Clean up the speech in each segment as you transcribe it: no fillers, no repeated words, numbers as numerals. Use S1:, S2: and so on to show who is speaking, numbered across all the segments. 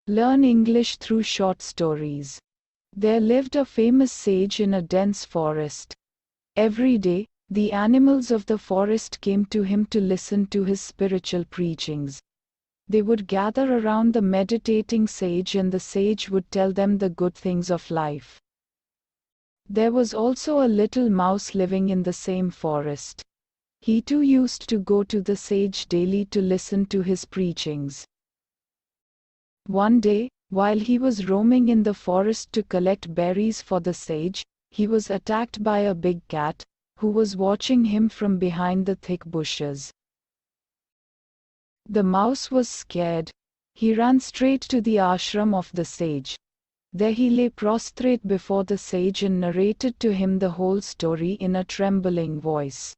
S1: Learn English through short stories. There lived a famous sage in a dense forest. Every day, the animals of the forest came to him to listen to his spiritual preachings. They would gather around the meditating sage, and the sage would tell them the good things of life. There was also a little mouse living in the same forest. He too used to go to the sage daily to listen to his preachings. One day, while he was roaming in the forest to collect berries for the sage, he was attacked by a big cat, who was watching him from behind the thick bushes. The mouse was scared. He ran straight to the ashram of the sage. There he lay prostrate before the sage and narrated to him the whole story in a trembling voice.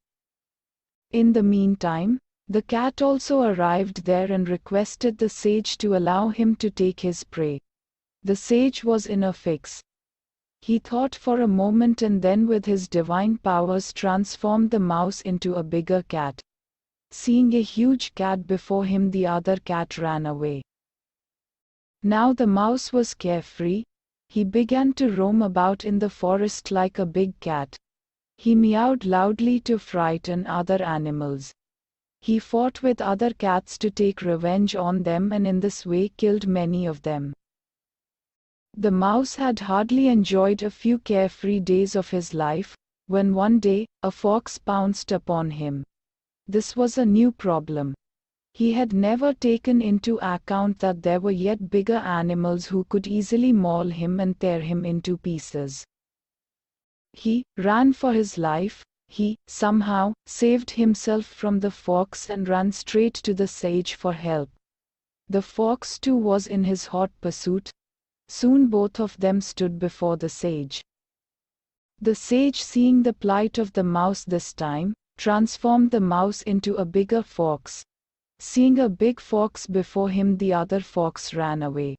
S1: In the meantime, the cat also arrived there and requested the sage to allow him to take his prey. The sage was in a fix. He thought for a moment and then with his divine powers transformed the mouse into a bigger cat. Seeing a huge cat before him, the other cat ran away. Now the mouse was carefree. He began to roam about in the forest like a big cat. He meowed loudly to frighten other animals. He fought with other cats to take revenge on them, and in this way killed many of them. The mouse had hardly enjoyed a few carefree days of his life, when one day, a fox pounced upon him. This was a new problem. He had never taken into account that there were yet bigger animals who could easily maul him and tear him into pieces. He ran for his life. He, somehow, saved himself from the fox and ran straight to the sage for help. The fox too was in his hot pursuit. Soon both of them stood before the sage. The sage, seeing the plight of the mouse this time, transformed the mouse into a bigger fox. Seeing a big fox before him, the other fox ran away.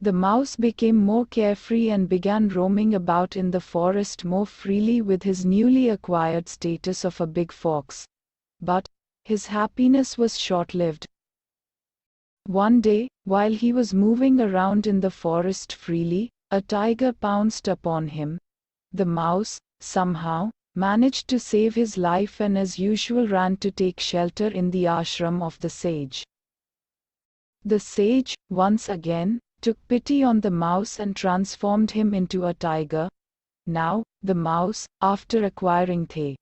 S1: The mouse became more carefree and began roaming about in the forest more freely with his newly acquired status of a big fox. But his happiness was short-lived. One day, while he was moving around in the forest freely, a tiger pounced upon him. The mouse, somehow, managed to save his life and as usual ran to take shelter in the ashram of the sage. The sage, once again, took pity on the mouse and transformed him into a tiger. Now, the mouse, after acquiring the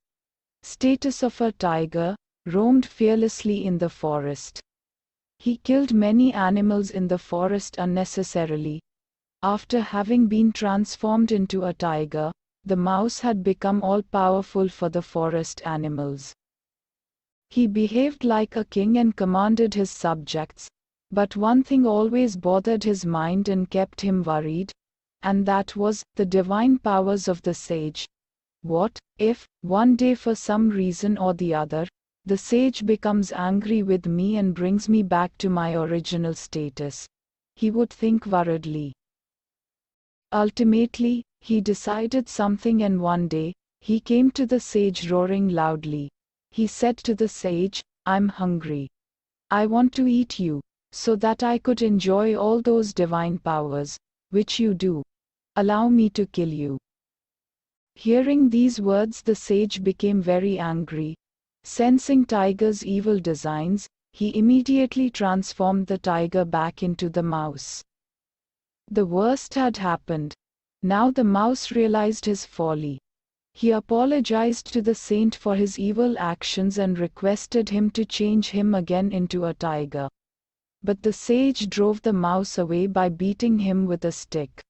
S1: status of a tiger, roamed fearlessly in the forest. He killed many animals in the forest unnecessarily. After having been transformed into a tiger, the mouse had become all-powerful for the forest animals. He behaved like a king and commanded his subjects. But one thing always bothered his mind and kept him worried, and that was the divine powers of the sage. What if, one day for some reason or the other, the sage becomes angry with me and brings me back to my original status? He would think worriedly. Ultimately, he decided something, and one day, he came to the sage roaring loudly. He said to the sage, "I'm hungry. I want to eat you, so that I could enjoy all those divine powers, which you do. Allow me to kill you." Hearing these words, the sage became very angry. Sensing tiger's evil designs, he immediately transformed the tiger back into the mouse. The worst had happened. Now the mouse realized his folly. He apologized to the saint for his evil actions and requested him to change him again into a tiger. But the sage drove the mouse away by beating him with a stick.